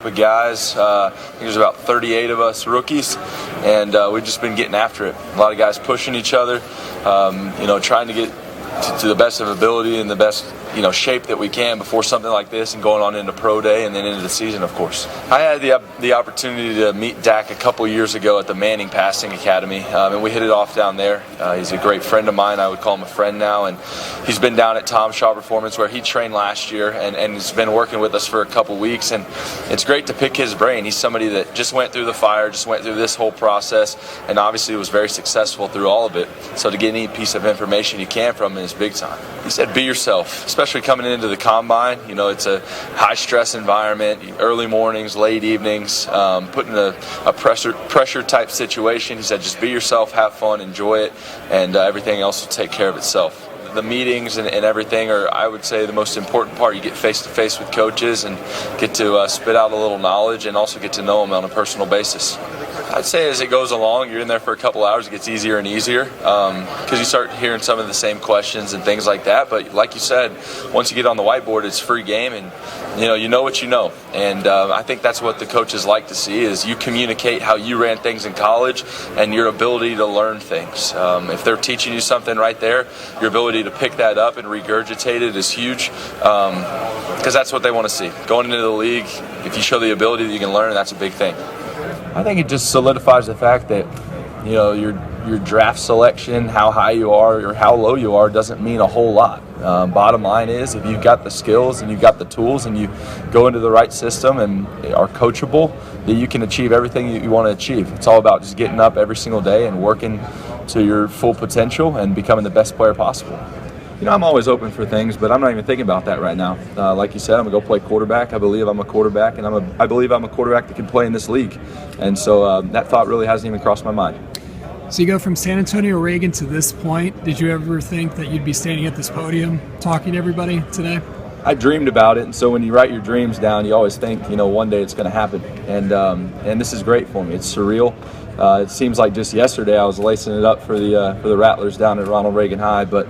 With guys, I think there's about 38 of us rookies, and we've just been getting after it. A lot of guys pushing each other, trying to get to the best of ability and the best shape that we can before something like this, and going on into pro day and then into the season, of course. I had the opportunity to meet Dak a couple years ago at the Manning Passing Academy, and we hit it off down there. He's a great friend of mine. I would call him a friend now, and he's been down at Tom Shaw Performance where he trained last year, and has been working with us for a couple weeks, and it's great to pick his brain. He's somebody that just went through the fire, just went through this whole process, and obviously was very successful through all of it. So to get any piece of information you can from him is big time. He said, be yourself, especially coming into the combine. It's a high-stress environment, early mornings, late evenings, put in a pressure type situation. He said, just be yourself, have fun, enjoy it, and everything else will take care of itself. The meetings and everything are, I would say, the most important part. You get face-to-face with coaches and get to spit out a little knowledge, and also get to know them on a personal basis. I'd say as it goes along, you're in there for a couple hours, it gets easier and easier because you start hearing some of the same questions and things like that. But like you said, once you get on the whiteboard, it's free game, and you know what you know. And I think that's what the coaches like to see, is you communicate how you ran things in college and your ability to learn things. If they're teaching you something right there, your ability to pick that up and regurgitate it is huge, because that's what they want to see. Going into the league, if you show the ability that you can learn, that's a big thing. I think it just solidifies the fact that your draft selection, how high you are or how low you are, doesn't mean a whole lot. Bottom line is, if you've got the skills and you've got the tools and you go into the right system and are coachable, that you can achieve everything you want to achieve. It's all about just getting up every single day and working to your full potential and becoming the best player possible. I'm always open for things, but I'm not even thinking about that right now. Like you said, I'm going to go play quarterback. I believe I'm a quarterback, and I believe I'm a quarterback that can play in this league. And so that thought really hasn't even crossed my mind. So you go from San Antonio, Reagan to this point. Did you ever think that you'd be standing at this podium talking to everybody today? I dreamed about it, and so when you write your dreams down, you always think, one day it's going to happen. And this is great for me. It's surreal. It seems like just yesterday I was lacing it up for the Rattlers down at Ronald Reagan High, but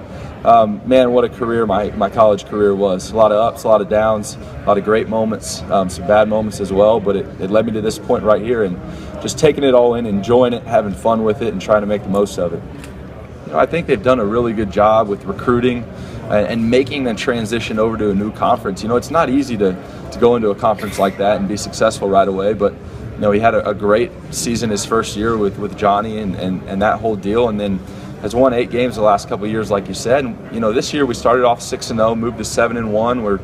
man, what a career my college career was. A lot of ups, a lot of downs, a lot of great moments, some bad moments as well, but it led me to this point right here, and just taking it all in, enjoying it, having fun with it, and trying to make the most of it. I think they've done a really good job with recruiting and making the transition over to a new conference. It's not easy to go into a conference like that and be successful right away, but he had a great season his first year with Johnny and that whole deal, and then has won 8 games the last couple of years, like you said. And, this year we started off 6-0, moved to 7-1. We're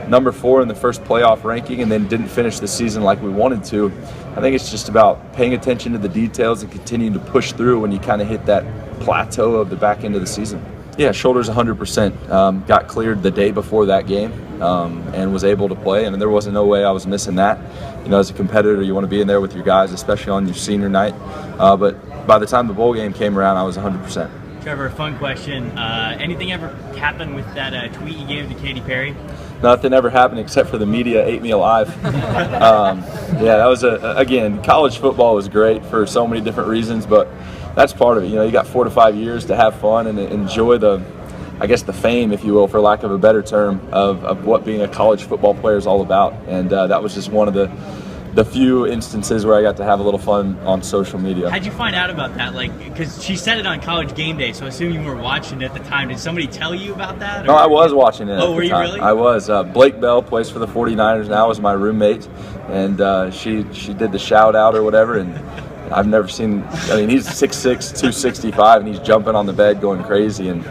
number 4 in the first playoff ranking, and then didn't finish the season like we wanted to. I think it's just about paying attention to the details and continuing to push through when you kind of hit that plateau of the back end of the season. Yeah, shoulders 100%. Got cleared the day before that game and was able to play, and there wasn't no way I was missing that. As a competitor, you want to be in there with your guys, especially on your senior night. But by the time the bowl game came around, I was 100%. Trevor, fun question. Anything ever happen with that tweet you gave to Katy Perry? Nothing ever happened except for the media ate me alive. That was again, college football was great for so many different reasons, but that's part of it. You got 4 to 5 years to have fun and enjoy the fame, if you will, for lack of a better term, of what being a college football player is all about. And that was just one of the few instances where I got to have a little fun on social media. How'd you find out about that? Because she said it on College Game Day, so I assume you were watching it at the time. Did somebody tell you about that? Or? No, I was watching it. Oh, were you really? I was. Blake Bell plays for the 49ers now, is my roommate, and she did the shout out or whatever, and I've never seen. He's 6'6", 265, and he's jumping on the bed going crazy, and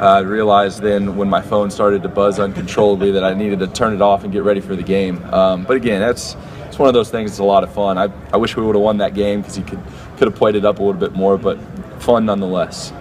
I realized then when my phone started to buzz uncontrollably that I needed to turn it off and get ready for the game. But again, it's one of those things. It's a lot of fun. I wish we would have won that game because he could have played it up a little bit more, but fun nonetheless.